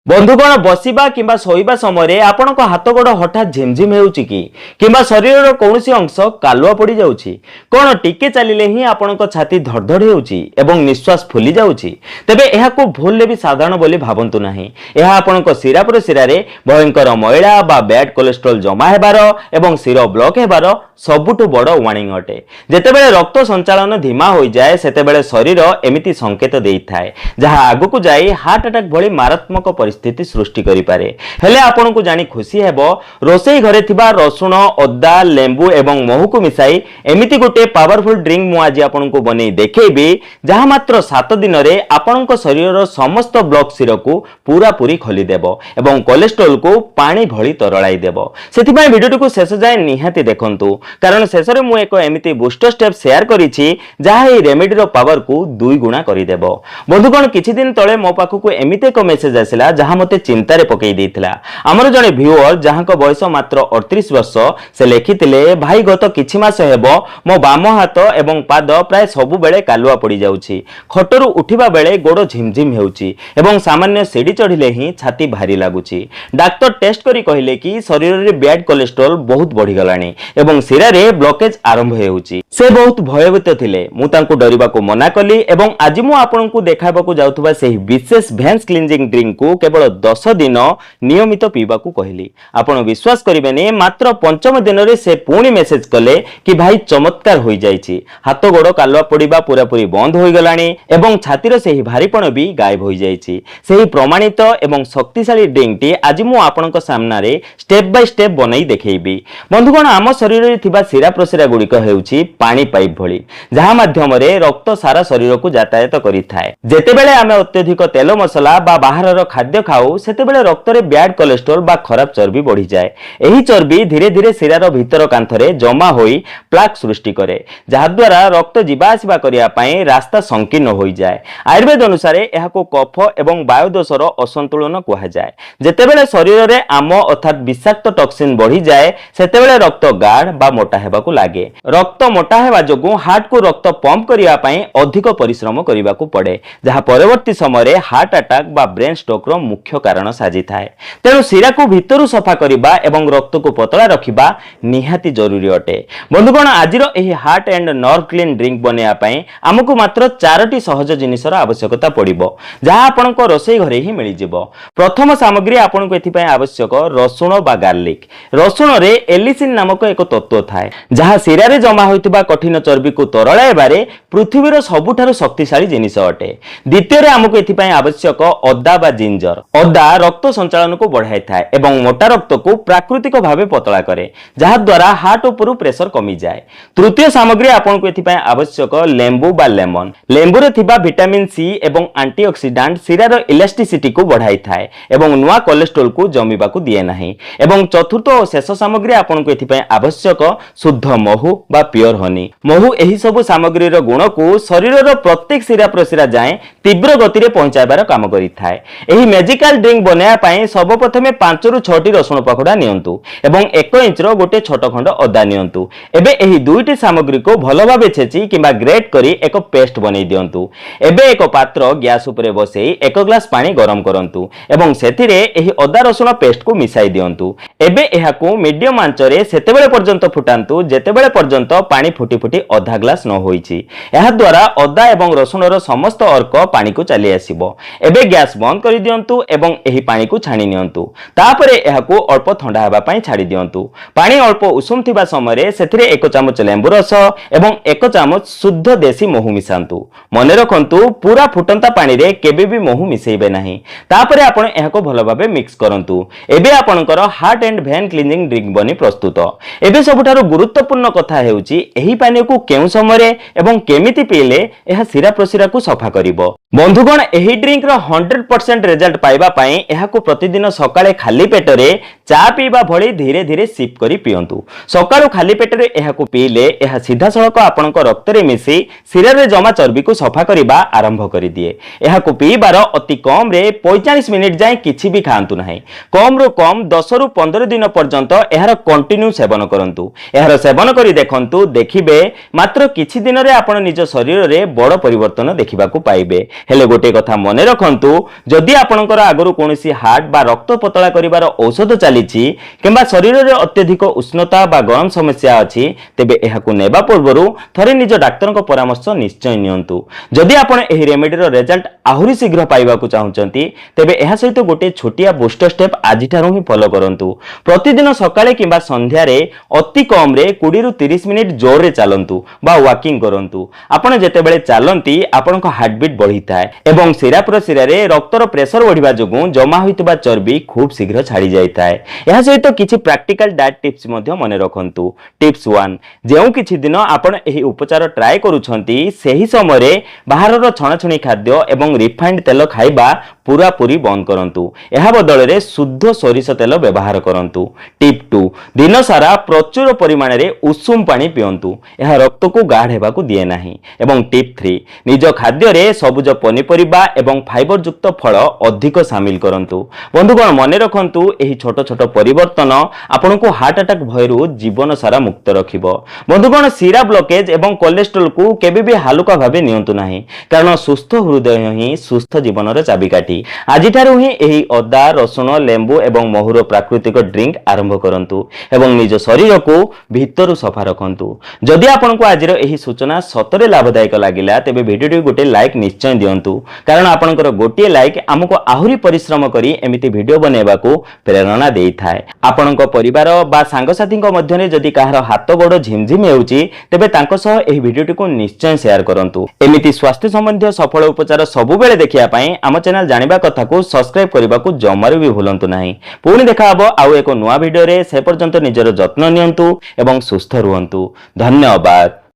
बंधुगण बसिबा किंबा शोइबा समय आपणक हाथ गोड़ हठात झिमझिम हेउची कि शरीर कौन अंश कालुआ पड़ जाउची कौन टिके चलिले ही आपणक छाती धड़धड़ हेउची एवं निश्वास फुली जाउची तेबे एहाकु भूलले भी साधारण बोली भाबंतु नाही। एहा आपणक सिरा पर सिरारे भयंकर मैला बा बैड कोलेस्ट्रोल जमा हेबार एवं सिर ब्लॉक हेबार सबुठु बड़ वार्निंग अटे। जेतेबेले रक्त संचालन धीमा हो जाए सेतेबेले शरीर एमिति संकेत देइथाय जहा आगुकु जाई हार्ट अटैक भली मारात्मक परिस्थिति सृष्टि करि पारे। हेले आपनकु जानि खुशी हेबो रोसई घरे थिबा रसुण अदा लेंबू एवं महू को मिसाई एमिति गोटे पावरफुल ड्रिंक मु आज आपनकु बनै देखैबी जहा मात्र 7 दिन रे आपनक शरीरर समस्त ब्लॉक सिर को पूरा पूरी खोली देबो एवं कोलेस्ट्रोल को पानी भली तरलाई देबो। सेथिबाई वीडियो को शेष जाए निहाती देखंतु कारण शेष रे मु एको एमिति बूस्टर स्टेप शेयर करिछि जहा ए रेमेडी रो पावर को 2 गुणा करि देबो। बंधुगण किछि दिन तळे मो पाखकु एमिति एको मेसेज आसिला जहा मते चिंता रे पकई देइथिला। हमर जने व्यूअर जहा को बयस मात्र 38 वर्ष से लेखितिले भाई गत किछि मास हेबो मो बाम हाथ एवं पाद प्राय सबु बेले कालुआ पड़ी जाउछि। खटरु उठिबा बेले गोड़ झिमझिम हेउछि एवं सामान्य सीढ़ी चढ़िले ही छाती भारी लागुछि। डाक्टर टेस्ट करी कहिले कि शरीर रे बैड कोलेस्ट्रोल बहुत बढ़ी गलानी एवं सिरा रे ब्लॉकेज आरंभ हेउछि। से बहुत भयभीत थिले। मु तांकु डरिबा को मना कली एवं आज मु आपनकु देखाबा जाउथबा सेही विशेष भेन्स क्लींजिंग ड्रिंक को केवल 10 दिन नियमित पीबा को कहली। आपण विश्वास करिबेनी मात्र 5म दिन रे से पुणी मेसेज कले कि भाई चमत्कार होई जाईछि। हाथ गोड़ कालुआ पड़िबा पूरा पूरी बंद होई गलानी एवं छातीर सेही भारीपण भी गायब होई जाईछि। सेही प्रमाणित एवं शक्तिशाली ड्रिंक टी आज मु आपनक सामना रे स्टेप बाय स्टेप बनै देखैबी। बंधुगण आम शरीर रे थिबा सिरा प्रसिरा गुड़िक हेउछि पानी पाइप भली जहा माध्यम रे रक्त सारा शरीर को यातायात करिथाय। जेतेबेले आमे अत्यधिक तेल मसला बा बाहरर खाद्य खाऊ सेतेबेले रक्त रे बैड कोलेस्ट्रोल बा खराब चर्बी बढ़ी जाए। एही चर्बी धीरे धीरे सिरार भीतर कांथरे जमा होई प्लाक सृष्टि करे जहा द्वारा रक्त जीवा आसीबा करिया पई रास्ता संकीर्ण होई जाए। आयुर्वेद अनुसार एहाको कफ एवं वायुदोषर असंतुलन कुहा जाए। जेतेबेले शरीर रे आम अर्थात विषाक्त टॉक्सिन बढ़ी जाए सेतेबेले रक्त गाढ़ बा मोटा हेबाकू लागे। रक्त मोटा हेबा जोगु हार्ट को रक्त पंप करिया पई अधिक परिश्रम करिबाकू पड़े जहा परवर्ती समय रे हार्ट अटैक बा ब्रेन स्ट्रोक रो मुख्य कारण साजी थाए। तेणु सिरा को भीतरु सफा करिबा एवं रक्त को पतला रखिबा निहाती जरूरी अटे। बंधुगण आजिरो एही heart and nerve clean drink बनेया पई हमकु मात्र 4टी सहज जिनिसर आवश्यकता पड़िबो जहा आपनक रोसई घरे ही मिलि जिवो। प्रथम सामग्री आपनक एथि पई आवश्यक रसुण बा गार्लिक। रसुण रे एलिसिन नामक एक तत्व थाए जहा सिरा रे जमा होइतबा कठिन चर्बी को तरळाइबारे पृथ्वीर सबुठारु शक्तिशाली जिनिस अटे। द्वितीय रे हमकु एथि पई आवश्यक अदा बा जिंजर। अदा रक्त संचालन को बढ़ाई थाए एवं मोटा रक्त को प्राकृतिक भावे पतला करे जहा द्वारा हार्ट उपरु प्रेशर कमी जाए। तृतीय सामग्री आपनकु एथि पई आवश्यक लेंबू बा लेमन। लेंबू रे थिबा विटामिन सी एवं एंटीऑक्सीडेंट सिरार इलास्टिसिटी को बढ़ाई थाए एवं नुआ कोलेस्ट्रोल को जमीबा को दिए नाही। एवं चतुर्थ और शेष सामग्री आपनकु एथि पई आवश्यक शुद्ध महू बा प्योर हनी। महू एही सब सामग्री रो गुण को शरीर रो प्रत्येक सिरा प्रसिरा जाए तीव्र गति रे पहुंचाइबार काम करि थाए। एही मैजिकल ड्रिंक बनाया पई सर्वप्रथमे 5 रु 6टी रसुण पखडा नियंतु एवं 1 इंच रो गोटे छोट खंड अदा नियंतु। एबे एही दुईटी सामग्री को भलो भाबे छेची किबा ग्रेट करी एक पेस्ट बनै दियंतु। एबे एक पात्र गैस उपरे बसेई 1 ग्लास पानी गरम करंतु एवं सेथिरे एही अदा रसुण पेस्ट को मिसाई दियंतु। एबे एहाकू मीडियम आंच रे सेतेबेले पर्यंत फुटांतु जेतेबेले पर्यंत पानी फुटी फुटी आधा ग्लास न होईची। एहा द्वारा अदा एवं रसुण रो समस्त अर्क पानी को चली आसीबो। एबे गैस बंद करि दियंतु एवं एही पानी को छाणी नियंतु। तापरे एहाकू अल्प ठंडा हेबा पई छाडी दियंतु। पानी अल्प उषुम थिबा समय रे सेथिरे 1 चमच लेंबू रस एवं 1 चमच शुद्ध देसी महू मिसांतु। मने रखंतु पूरा फुटंता पानी रे केबे भी महू मिसेइबे नाही। तापरे आपण एहाको भलो भाबे मिक्स करंतु। एबे आपणकर हार्ट एंड भेन क्लीनिंग ड्रिंक बनी प्रस्तुत। एबे सबुठारो गुरुत्वपूर्ण कथा हेउची एही पानी को केउ समय रे एवं केमिति पीले एहा सिरा प्रसिरा को सफा करिवो। बंधुगण एही ड्रिंक रो 100% रिजल्ट पाइबा पई एहाको प्रतिदिन सकाळे खाली पेटरे चा पीबा भली धीरे धीरे सिप करी पियंतु। सकाळु खाली पेटरे एहाको पीले एहा सीधा सळक आपणक रक्त रे मिसी सिरा रे जमा चर्बी को सफा करिबा आरंभ करि दिए। एहाको पीबार अति कम रे 45 मिनिट जाय किछि भी खांतु नाही। कम रो कम 10 रु 15 दिन पर्यंत एहार कंटिन्यू सेवन करंतु। एहार सेवन करी देखंतु देखिबे मात्र किछि दिन रे आपण निज शरीर रे बड़ परिवर्तन देखिबा को पाइबे। हेले गोटे कथा मने रखंतु जदि आपणक ଆପଣଙ୍କର ଆଗରୁ କୌଣସି ହାର୍ଟ ବା ରକ୍ତ ପତଳା କରିବାର ଔଷଧ ଚାଲିଛି କିମ୍ବା ଶରୀରରେ ଅତ୍ୟଧିକ ଉଷ୍ଣତା ବା ଗରମ ସମସ୍ୟା ଅଛି ତେବେ ଏହାକୁ ନେବା ପୂର୍ବରୁ ଥରେ ନିଜ ଡାକ୍ତରଙ୍କ ପରାମର୍ଶ ନିଶ୍ଚୟ ନିଅନ୍ତୁ। ଯଦି ଆପଣ ଏହି ରେମେଡିର ରେଜଲ୍ଟ ଆହୁରି ଶୀଘ୍ର ପାଇବାକୁ ଚାହୁଁଛନ୍ତି ତେବେ ଏହା ସହିତ ଗୋଟିଏ ଛୋଟିଆ ବୁଷ୍ଟର ଷ୍ଟେପ୍ ଆଜିଠାରୁ ହିଁ ଫଲୋ କରନ୍ତୁ। ପ୍ରତିଦିନ ସକାଳେ କିମ୍ବା ସନ୍ଧ୍ୟାରେ ଅତି କମରେ 20 ରୁ 30 ମିନିଟ୍ ଜୋରରେ ଚାଲନ୍ତୁ ବା ୱାକିଂ କରନ୍ତୁ। ଆପଣ ଯେତେବେଳେ ଚାଲନ୍ତି ଆପଣଙ୍କ ହାର୍ଟବିଟ୍ ବଢିଥାଏ ଏବଂ ଶିରା ପ୍ରଶିରାରେ ରକ୍ତର ପ୍ରେସର ବଢିବା ଯୋଗୁଁ ଜମା ହୋଇଥିବା ଚର୍ବି ଖୁବ୍ ଶୀଘ୍ର ଛାଡ଼ି ଯାଇଥାଏ। ଏହା ସହିତ କିଛି ପ୍ରାକ୍ଟିକାଲ ଡାଏଟ୍ ଟିପ୍ସ ମଧ୍ୟ ମନେ ରଖନ୍ତୁ। ଟିପ୍ସ 1, ଯେଉଁ କିଛି ଦିନ ଆପଣ ଏହି ଉପଚାର ଟ୍ରାଏ କରୁଛନ୍ତି ସେହି ସମୟରେ ବାହାରର ଛଣାଛଣି ଖାଦ୍ୟ ଏବଂ ରିଫାଇଣ୍ଡ ତେଲ ଖାଇବା ପୁରାପୁରି ବନ୍ଦ କରନ୍ତୁ। ଏହା ବଦଳରେ ଶୁଦ୍ଧ ସୋରିଷ ତେଲ ବ୍ୟବହାର କରନ୍ତୁ। ଟିପ୍ 2, ଦିନ ସାରା ପ୍ରଚୁର ପରିମାଣରେ ଉଷୁମ ପାଣି ପିଅନ୍ତୁ। ଏହା ରକ୍ତକୁ ଗାଢ଼ ହେବାକୁ ଦିଏ ନାହିଁ। ଏବଂ ଟିପ୍ 3, ନିଜ ଖାଦ୍ୟରେ ସବୁଜ ପନିପରିବା ଏବଂ ଫାଇବର ଯୁକ୍ତ ଫଳ ଅଧିକ ସାମିଲ କରନ୍ତୁ। ବନ୍ଧୁଗଣ ମନେ ରଖନ୍ତୁ ଏହି ଛୋଟ ଛୋଟ ପରିବର୍ତ୍ତନ ଆପଣଙ୍କୁ ହାର୍ଟ ଆଟାକ ଭୟରୁ ଜୀବନ ସାରା ମୁକ୍ତ ରଖିବ। ବନ୍ଧୁଗଣ ଶିରା ବ୍ଲକେଜ ଏବଂ କୋଲେଷ୍ଟ୍ରଲକୁ କେବେ ବି ହାଲୁକା ଭାବେ ନିଅନ୍ତୁ ନାହିଁ କାରଣ ସୁସ୍ଥ ହୃଦୟ ହିଁ ସୁସ୍ଥ ଜୀବନର ଚାବିକାଠି। ଆଜିଠାରୁ ହିଁ ଏହି ଅଦା, ରସୁଣ, ଲେମ୍ବୁ ଏବଂ ମହୁର ପ୍ରାକୃତିକ ଡ୍ରିଙ୍କ ଆରମ୍ଭ କରନ୍ତୁ ଏବଂ ନିଜ ଶରୀରକୁ ଭିତରୁ ସଫା ରଖନ୍ତୁ। ଯଦି ଆପଣଙ୍କୁ ଆଜିର ଏହି ସୂଚନା ସତରେ ଲାଭଦାୟକ ଲାଗିଲା ତେବେ ଭିଡିଓଟି ଗୋଟେ ଲାଇକ୍ ନିଶ୍ଚୟ ଦିଅନ୍ତୁ କାରଣ ଆପଣଙ୍କର ଗୋଟିଏ ଲାଇକ୍ ଆମକୁ ଆହୁରି ପରିଶ୍ରମ କରି ଏମିତି ଭିଡିଓ ବନେଇବାକୁ ପ୍ରେରଣା ଦେଇଥାଏ। ଆପଣଙ୍କ ପରିବାର ବା ସାଙ୍ଗସାଥୀଙ୍କ ମଧ୍ୟରେ ଯଦି କାହାର ହାତ ଗୋଡ଼ ଝିମଝିମ ହେଉଛି ତେବେ ତାଙ୍କ ସହ ଏହି ଭିଡିଓଟିକୁ ନିଶ୍ଚୟ ସେୟାର କରନ୍ତୁ। ଏମିତି ସ୍ୱାସ୍ଥ୍ୟ ସମ୍ବନ୍ଧୀୟ ସଫଳ ଉପଚାର ସବୁବେଳେ ଦେଖିବା ପାଇଁ ଆମ ଚ୍ୟାନେଲ ଜାଣିବା କଥାକୁ ସବସ୍କ୍ରାଇବ କରିବାକୁ ଜମାରୁ ବି ଭୁଲନ୍ତୁ ନାହିଁ। ପୁଣି ଦେଖା ହେବ ଆଉ ଏକ ନୂଆ ଭିଡିଓରେ। ସେ ପର୍ଯ୍ୟନ୍ତ ନିଜର ଯତ୍ନ ନିଅନ୍ତୁ ଏବଂ ସୁସ୍ଥ ରୁହନ୍ତୁ। ଧନ୍ୟବାଦ।